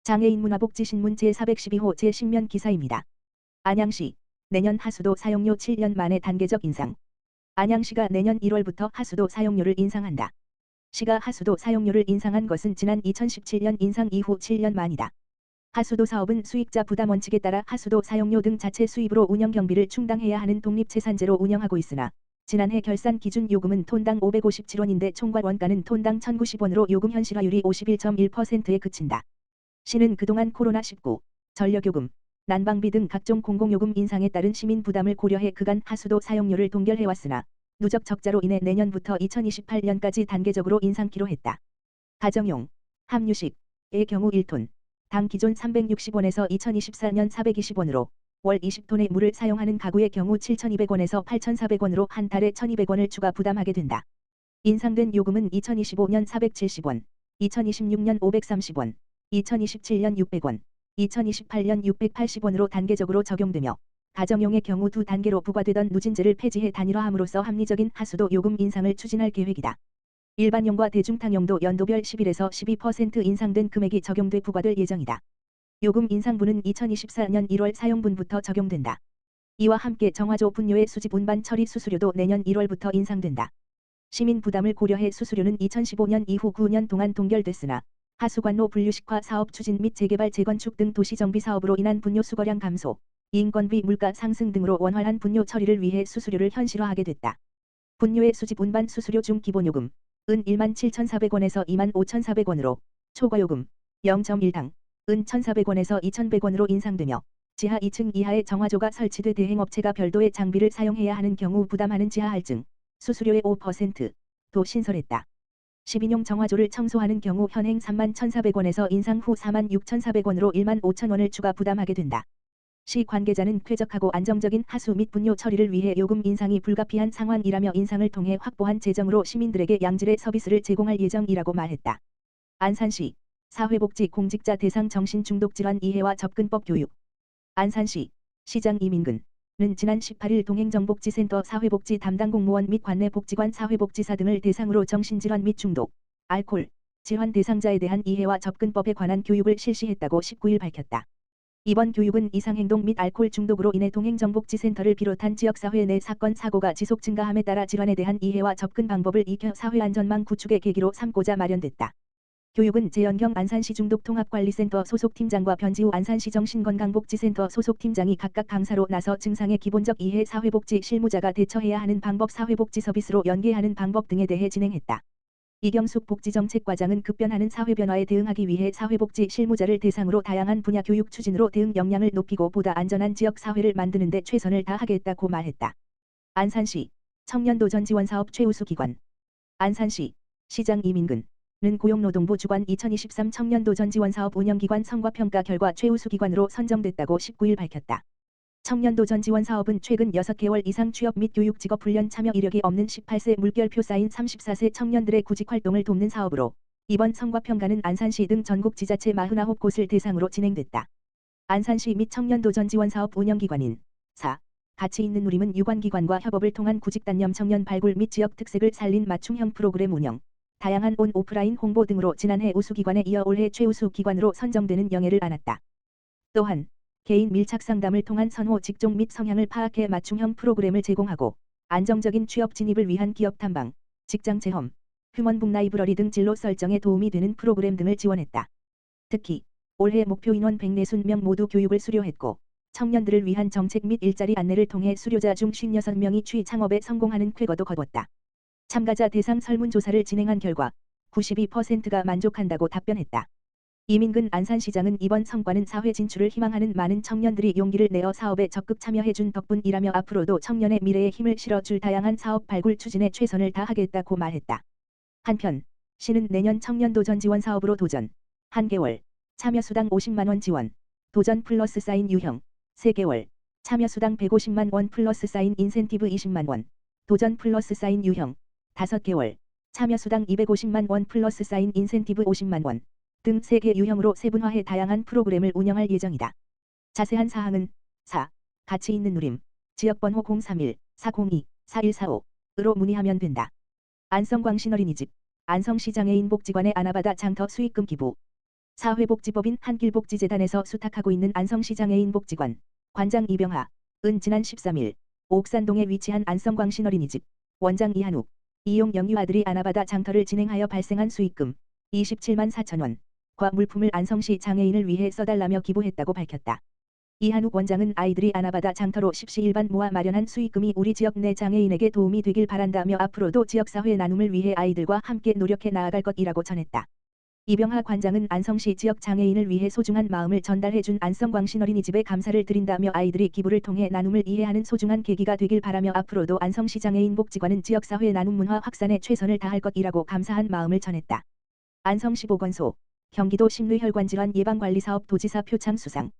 장애인 문화복지신문 제412호 제10면 기사입니다. 안양시 내년 하수도 사용료 7년 만에 단계적 인상. 안양시가 내년 1월부터 하수도 사용료를 인상한다. 시가 하수도 사용료를 인상한 것은 지난 2017년 인상 이후 7년 만이다. 하수도 사업은 수익자 부담 원칙에 따라 하수도 사용료 등 자체 수입으로 운영 경비를 충당해야 하는 독립재산제로 운영하고 있으나 지난해 결산 기준 요금은 톤당 557원인데 총괄 원가는 톤당 1,090원으로 요금 현실화율이 51.1%에 그친다. 시는 그동안 코로나19, 전력요금, 난방비 등 각종 공공요금 인상에 따른 시민 부담을 고려해 그간 하수도 사용료를 동결해왔으나 누적 적자로 인해 내년부터 2028년까지 단계적으로 인상키로 했다. 가정용, 함유식의 경우 1톤, 당 기존 360원에서 2024년 420원으로 월 20톤의 물을 사용하는 가구의 경우 7,200원에서 8,400원으로 한 달에 1,200원을 추가 부담하게 된다. 인상된 요금은 2025년 470원, 2026년 530원, 2027년 600원, 2028년 680원으로 단계적으로 적용되며 가정용의 경우 두 단계로 부과되던 누진제를 폐지해 단일화함으로써 합리적인 하수도 요금 인상을 추진할 계획이다. 일반용과 대중탕용도 연도별 11에서 12% 인상된 금액이 적용돼 부과될 예정이다. 요금 인상분은 2024년 1월 사용분부터 적용된다. 이와 함께 정화조 분뇨의 수집 운반 처리 수수료도 내년 1월부터 인상된다. 시민 부담을 고려해 수수료는 2015년 이후 9년 동안 동결됐으나 하수관로 분류식화 사업 추진 및 재개발 재건축 등 도시정비 사업으로 인한 분뇨 수거량 감소, 인건비 물가 상승 등으로 원활한 분뇨 처리를 위해 수수료를 현실화하게 됐다. 분뇨의 수집 운반 수수료 중 기본요금 은 17,400원에서 25,400원으로 초과요금 0.1당 은 1,400원에서 2,100원으로 인상되며 지하 2층 이하의 정화조가 설치돼 대행업체가 별도의 장비를 사용해야 하는 경우 부담하는 지하 할증 수수료의 5%도 신설했다. 10인용 정화조를 청소하는 경우 현행 31,400원에서 인상 후 46,400원으로 15,000원을 추가 부담하게 된다. 시 관계자는 쾌적하고 안정적인 하수 및 분뇨 처리를 위해 요금 인상이 불가피한 상황이라며 인상을 통해 확보한 재정으로 시민들에게 양질의 서비스를 제공할 예정이라고 말했다. 안산시 사회복지 공직자 대상 정신중독질환 이해와 접근법 교육. 안산시 시장 이민근은 지난 18일 동행정복지센터 사회복지 담당 공무원 및 관내 복지관 사회복지사 등을 대상으로 정신질환 및 중독, 알코올, 질환 대상자에 대한 이해와 접근법에 관한 교육을 실시했다고 19일 밝혔다. 이번 교육은 이상행동 및 알코올 중독으로 인해 동행정복지센터를 비롯한 지역사회 내 사건 사고가 지속 증가함에 따라 질환에 대한 이해와 접근 방법을 익혀 사회안전망 구축의 계기로 삼고자 마련됐다. 교육은 재현경 안산시 중독통합관리센터 소속팀장과 변지우 안산시 정신건강복지센터 소속팀장이 각각 강사로 나서 증상의 기본적 이해 사회복지 실무자가 대처해야 하는 방법 사회복지 서비스로 연계하는 방법 등에 대해 진행했다. 이경숙 복지정책과장은 급변하는 사회변화에 대응하기 위해 사회복지 실무자를 대상으로 다양한 분야 교육 추진으로 대응 역량을 높이고 보다 안전한 지역사회를 만드는 데 최선을 다하겠다고 말했다. 안산시 청년도전지원사업 최우수 기관. 안산시 시장 이민근 는 고용노동부 주관 2023 청년도전지원사업 운영기관 성과평가 결과 최우수 기관으로 선정됐다고 19일 밝혔다. 청년도전지원사업은 최근 6개월 이상 취업 및 교육 직업 훈련 참여 이력이 없는 18세 물결표 쌓인 34세 청년들의 구직활동을 돕는 사업으로 이번 성과평가는 안산시 등 전국 지자체 49곳을 대상으로 진행됐다. 안산시 및 청년도전지원사업 운영기관인 4. 가치 있는 누림은 유관기관과 협업을 통한 구직단념 청년 발굴 및 지역 특색을 살린 맞춤형 프로그램 운영, 다양한 온 오프라인 홍보 등으로 지난해 우수기관에 이어 올해 최우수 기관으로 선정되는 영예를 안았다. 또한 개인 밀착 상담을 통한 선호 직종 및 성향을 파악해 맞춤형 프로그램을 제공하고 안정적인 취업 진입을 위한 기업 탐방, 직장 체험, 휴먼북 라이브러리 등 진로 설정에 도움이 되는 프로그램 등을 지원했다. 특히 올해 목표 인원 140명 모두 교육을 수료했고 청년들을 위한 정책 및 일자리 안내를 통해 수료자 중 56명이 취 창업에 성공하는 쾌거도 거뒀다. 참가자 대상 설문조사를 진행한 결과 92%가 만족한다고 답변했다. 이민근 안산시장은 이번 성과는 사회 진출을 희망하는 많은 청년들이 용기를 내어 사업에 적극 참여해준 덕분이라며 앞으로도 청년의 미래에 힘을 실어줄 다양한 사업 발굴 추진에 최선을 다하겠다고 말했다. 한편 시는 내년 청년도전 지원 사업으로 도전 1개월 참여수당 50만원 지원, 도전 플러스 사인 유형 3개월 참여수당 150만원 플러스 사인 인센티브 20만원, 도전 플러스 사인 유형 5개월 참여수당 250만원 플러스 사인 인센티브 50만원 등 3개 유형으로 세분화해 다양한 프로그램을 운영할 예정이다. 자세한 사항은 4. 가치 있는 누림 지역번호 031-402-4145으로 문의하면 된다. 안성광신어린이집 안성시 장애인복지관의 아나바다 장터 수익금 기부 사회복지법인 한길복지재단에서 수탁하고 있는 안성시 장애인 복지관 관장 이병하, 은 지난 13일 옥산동에 위치한 안성광신 어린이집 원장 이한욱, 이용 영유 아들이 아나바다 장터를 진행하여 발생한 수익금 27만 4천 원과 물품을 안성시 장애인을 위해 써달라며 기부했다고 밝혔다. 이한욱 원장은 아이들이 아나바다 장터로 십시일반 모아 마련한 수익금이 우리 지역 내 장애인에게 도움이 되길 바란다며 앞으로도 지역사회 나눔을 위해 아이들과 함께 노력해 나아갈 것이라고 전했다. 이병하 관장은 안성시 지역 장애인을 위해 소중한 마음을 전달해준 안성광신 어린이집에 감사를 드린다며 아이들이 기부를 통해 나눔을 이해하는 소중한 계기가 되길 바라며 앞으로도 안성시 장애인 복지관은 지역사회 나눔 문화 확산에 최선을 다할 것이라고 감사한 마음을 전했다. 안성시 보건소, 경기도 심뇌혈관질환 예방관리사업 도지사 표창 수상.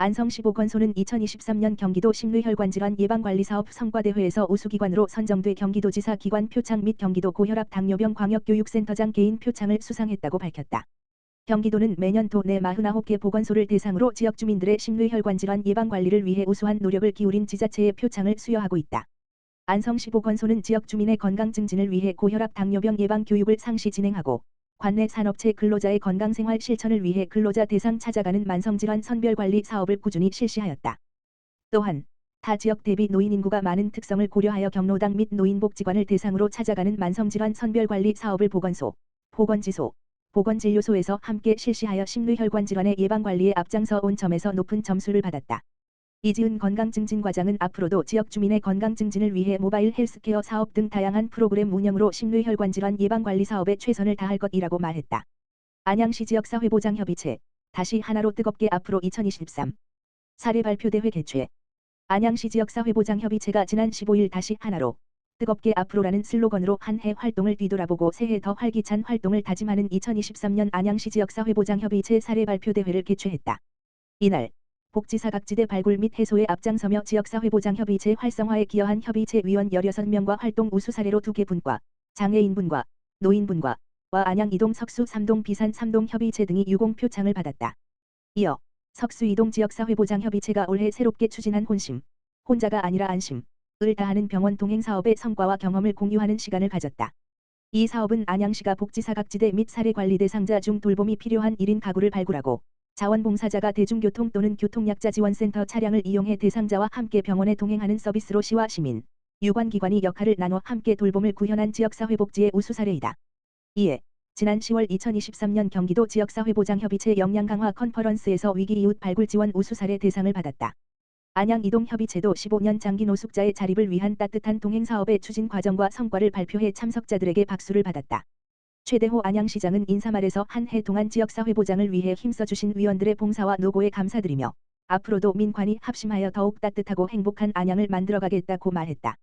안성시 보건소는 2023년 경기도 심뇌혈관질환 예방관리사업 성과대회에서 우수기관으로 선정돼 경기도지사 기관 표창 및 경기도 고혈압 당뇨병 광역교육센터장 개인 표창을 수상했다고 밝혔다. 경기도는 매년 도내 49개 보건소를 대상으로 지역 주민들의 심뇌혈관질환 예방관리를 위해 우수한 노력을 기울인 지자체의 표창을 수여하고 있다. 안성시 보건소는 지역 주민의 건강 증진을 위해 고혈압 당뇨병 예방 교육을 상시 진행하고 관내 산업체 근로자의 건강생활 실천을 위해 근로자 대상 찾아가는 만성질환 선별관리 사업을 꾸준히 실시하였다. 또한 타 지역 대비 노인 인구가 많은 특성을 고려하여 경로당 및 노인복지관을 대상으로 찾아가는 만성질환 선별관리 사업을 보건소, 보건지소, 보건진료소에서 함께 실시하여 심뇌혈관질환의 예방관리에 앞장서 온 점에서 높은 점수를 받았다. 이지은 건강증진과장은 앞으로도 지역 주민의 건강증진을 위해 모바일 헬스케어 사업 등 다양한 프로그램 운영으로 심뇌혈관질환 예방관리 사업에 최선을 다할 것이라고 말했다. 안양시 지역사회보장협의체 다시 하나로 뜨겁게 앞으로 2023 사례 발표대회 개최. 안양시 지역사회보장협의체가 지난 15일 다시 하나로 뜨겁게 앞으로라는 슬로건으로 한 해 활동을 뒤돌아보고 새해 더 활기찬 활동을 다짐하는 2023년 안양시 지역사회보장협의체 사례 발표대회를 개최했다. 이날 복지사각지대 발굴 및 해소에 앞장서며 지역사회보장협의체 활성화에 기여한 협의체 위원 16명과 활동 우수 사례로 2개 분과, 장애인분과, 노인분과, 와 안양 2동 석수 3동 비산 3동 협의체 등이 유공표창을 받았다. 이어 석수 2동 지역사회보장협의체가 올해 새롭게 추진한 혼심, 혼자가 아니라 안심을 다하는 병원 동행 사업의 성과와 경험을 공유하는 시간을 가졌다. 이 사업은 안양시가 복지사각지대 및 사례관리 대상자 중 돌봄이 필요한 1인 가구를 발굴하고 자원봉사자가 대중교통 또는 교통약자지원센터 차량을 이용해 대상자와 함께 병원에 동행하는 서비스로 시와 시민, 유관기관이 역할을 나눠 함께 돌봄을 구현한 지역사회복지의 우수 사례이다. 이에 지난 10월 2023년 경기도 지역사회보장협의체 역량강화 컨퍼런스에서 위기이웃 발굴지원 우수 사례 대상을 받았다. 안양 이동협의체도 15년 장기 노숙자의 자립을 위한 따뜻한 동행사업의 추진 과정과 성과를 발표해 참석자들에게 박수를 받았다. 최대호 안양시장은 인사말에서 한 해 동안 지역사회보장을 위해 힘써주신 위원들의 봉사와 노고에 감사드리며 앞으로도 민관이 합심하여 더욱 따뜻하고 행복한 안양을 만들어가겠다고 말했다.